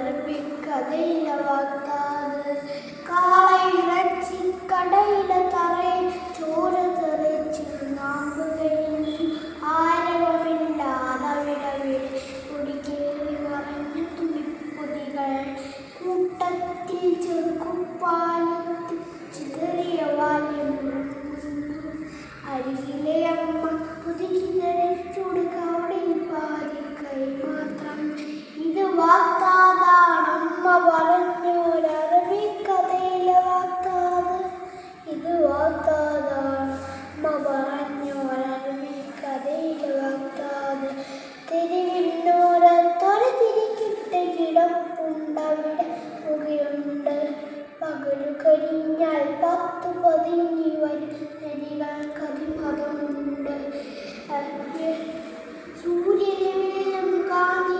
പറഞ്ഞൊരറബിക്കഥയിലെ വാക്താവ്. കാളയിറച്ചി കടയിലെ തറയിൽ ചോര തെറിച്ചു നാമ്പുകഴിഞ്ഞു ആരവമില്ലാതവിടവിടെ കുടിക്കേറി മറിഞ്ഞു തുണിപ്പൊതികൾ. കൂട്ടത്തിൽ ചെറുകുപ്പായത്തിൽ ചിതറിയ വാല്യമുറങ്ങുന്നു. അരികിലെ അമ്മ പുതുക്കിതരെ ചുടുകവളിൽ പാതിക്കൈ മാത്രം. ഇത് വാക്താതാണമ്മ പറഞ്ഞൊരറബിക്കഥയിലെ വാക്താവ്. ഇത് വാക്താതാണമ്മ പറഞ്ഞൊരറബിക്കഥയിലെ വാക്താവ്. തെരുവിനോരത്തൊരു തിരിക്കിട്ട് കിടപ്പുണ്ടവിടെ പുകയുണ്ട്. പകലു കഴിഞ്ഞാൽ 10 പതിഞ്ഞി വരും നരികൾക്കതിമതമുണ്ട്. സൂര്യനെ വെള്ളം കാഞ്ഞി